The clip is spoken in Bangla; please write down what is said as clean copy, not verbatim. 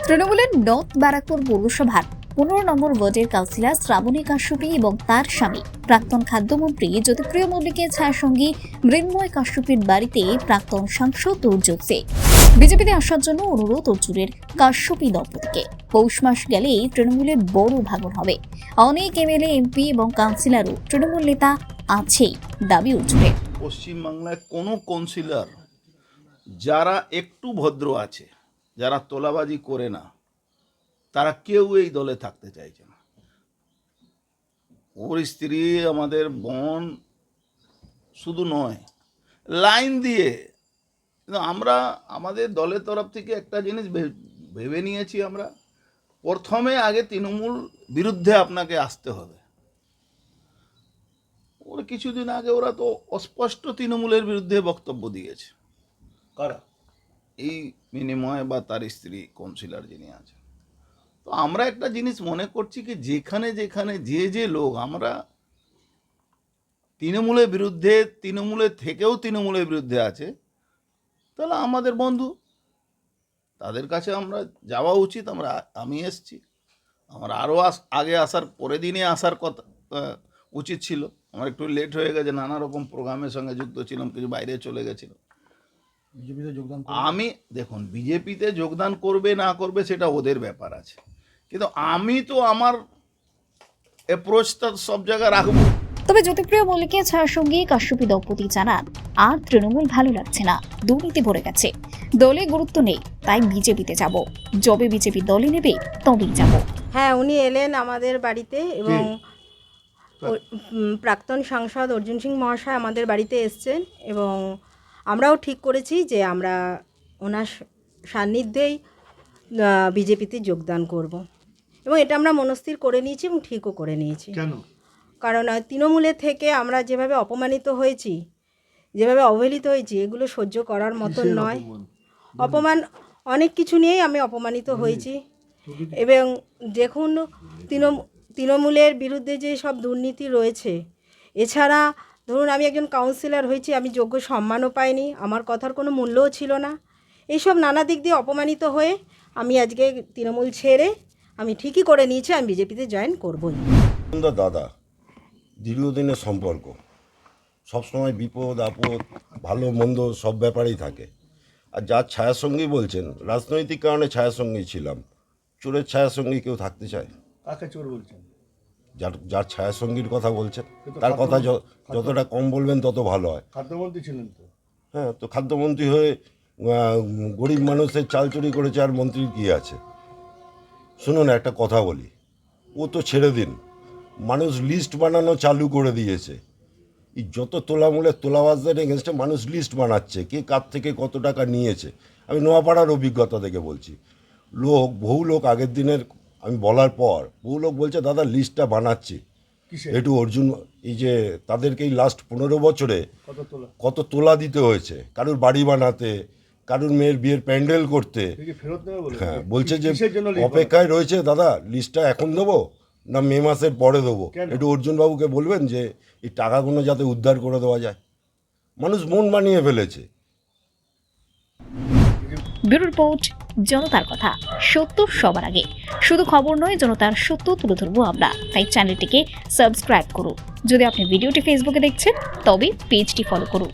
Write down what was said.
তৃণমূলের নর্থ ব্যারাকপুর পৌরসভার 15 নম্বর ওয়ার্ডের কাউন্সিলর শ্রাবণী কাশ্যপী এবং তার স্বামী প্রাক্তন খাদ্যমন্ত্রী জ্যোতিপ্রিয় মল্লিকের ছায়াসঙ্গী মৃন্ময় কাশ্যপীর বাড়িতে প্রাক্তন সাংসদ দুর্যোগ সিং বিজেপিতে আসার জন্য অনুরোধ অর্জুনের কাশ্যপী দম্পতিকে। পৌষ মাস গেলেই তৃণমূলের বড় ভাঙন হবে। অনেক এমএলএ, এমপি এবং কাউন্সিলরও তৃণমূল নেতা আছেই দাবি অর্জুনের। পশ্চিমবাংলায় কোনো কাউন্সিলর যারা একটু ভদ্র আছে, যারা তোলাবাজি করে না, তারা কেউ এই দলে থাকতে চাইছে না। ওর স্ত্রী আমাদের বোন শুধু নয়, লাইন দিয়ে। কিন্তু আমরা আমাদের দলের তরফ থেকে একটা জিনিস ভেবে নিয়েছি, আমরা প্রথমে আগে তৃণমূল বিরুদ্ধে আপনাকে আসতে হবে। ওরা কিছুদিন আগে ওরা তো অস্পষ্ট তৃণমূলের বিরুদ্ধে বক্তব্য দিয়েছে। কারা? এই মৃন্ময় বা তার স্ত্রী কাউন্সিলর যিনি আছেন। তো আমরা একটা জিনিস মনে করছি কি, যেখানে যেখানে যে লোক আমরা তৃণমূলের বিরুদ্ধে, তৃণমূলের থেকেও তৃণমূলের বিরুদ্ধে আছে, তাহলে আমাদের বন্ধু, তাদের কাছে আমরা যাওয়া উচিত। আমি এসছি, আমার আরও আগে আসার, পরের দিনে আসার কথা উচিত ছিল। আমার একটু লেট হয়ে গেছে, নানা রকম প্রোগ্রামের সঙ্গে যুক্ত ছিলাম, কিছু বাইরে চলে গেছিলাম। বিজেপিতে যোগদান আমি দেখুন, বিজেপিতে যোগদান করবে না করবে সেটা ওদের ব্যাপার আছে, কিন্তু আমি তো আমার অ্যাপ্রোচটা সব জায়গায় রাখবো। তবে জ্যোতিপ্রিয় মল্লিকের ছায়াসঙ্গী কাশ্যপী দম্পতি জানান, আর তৃণমূল ভালো লাগছে না, দুর্নীতি ভরে গেছে, দলে গুরুত্ব নেই, তাই বিজেপিতে যাব। যবে বিজেপি দলে নেবে তবেই যাব। হ্যাঁ, উনি এলেন আমাদের বাড়িতে এবং প্রাক্তন সাংসদ অর্জুন সিং মহাশয় আমাদের বাড়িতে এসছেন এবং আমরাও ঠিক করেছি যে আমরা ওনার সান্নিধ্যেই বিজেপিতে যোগদান করব এবং এটা আমরা মনস্থির করে নিয়েছি এবং ঠিকও করে নিয়েছি। কেন? কারণ তৃণমূলের থেকে আমরা যেভাবে অপমানিত হয়েছি, যেভাবে অবহেলিত হয়েছি, এগুলো সহ্য করার মতন নয়। অপমান অনেক কিছু নিয়েই আমি অপমানিত হয়েছি এবং দেখুন তৃণমূলের বিরুদ্ধে যে সব দুর্নীতি রয়েছে, এছাড়া ধরুন আমি একজন কাউন্সিলর হয়েছি, আমি যোগ্য সম্মানও পাইনি, আমার কথার কোনো মূল্যও ছিল না। এইসব নানা দিক দিয়ে অপমানিত হয়ে আমি আজকে তৃণমূল ছেড়ে আমি ঠিকই করে নিয়েছি, আমি বিজেপিতে জয়েন করবই। দাদা দীর্ঘদিনের সম্পর্ক, সবসময় বিপদ আপদ ভালো মন্দ সব ব্যাপারেই থাকে। আর যার ছায়াসঙ্গী বলছেন, রাজনৈতিক কারণে ছায়াসঙ্গী ছিলাম, চোরের ছায়াসঙ্গী কেউ থাকতে চায়? কাকে চোর বলছেন? যার ছায়াসঙ্গীর কথা বলছেন তার কথা যতটা কম বলবেন তত ভালো হয়। খাদ্যমন্ত্রী ছিলেন তো? হ্যাঁ, তো খাদ্যমন্ত্রী হয়ে গরিব মানুষের চাল চুরি করেছে, আর মন্ত্রীর কী আছে? শুনুন একটা কথা বলি, ও তো ছেড়ে দিন, মানুষ লিস্ট বানানো চালু করে দিয়েছে। এই যত তোলামূলের তোলাবাজদের এগেনস্টে মানুষ লিস্ট বানাচ্ছে, কে কার থেকে কত টাকা নিয়েছে। আমি নোয়াপাড়ার অভিজ্ঞতা থেকে বলছি, বহু লোক আগের দিনের আমি বলার পর বহু লোক বলছে দাদা লিস্টটা বানাচ্ছি একটু অর্জুন, এই যে তাদেরকে এই লাস্ট 15 বছরে কত তোলা দিতে হয়েছে, কারুর বাড়ি বানাতে, কারুর মেয়ের বিয়ের প্যান্ডেল করতে। হ্যাঁ, বলছে যে অপেক্ষায় রয়েছে দাদা, লিস্টটা এখন দেবো না মে মাসের পরে দেবো। একটু অর্জুনবাবুকে বলবেন যে এই টাকাগুলো যাতে উদ্ধার করে দেওয়া যায়। মানুষ মন বানিয়ে ফেলেছে। ব্যুরো রিপোর্ট, জনতার কথা, সত্য সবার আগে। শুধু খবর নয়, জনতার সত্য তুলে ধরবো আমরা, তাই চ্যানেলটিকে সাবস্ক্রাইব করুন। যদি আপনি ভিডিওটি ফেসবুকে দেখছেন তবে পেজটি ফলো করুন।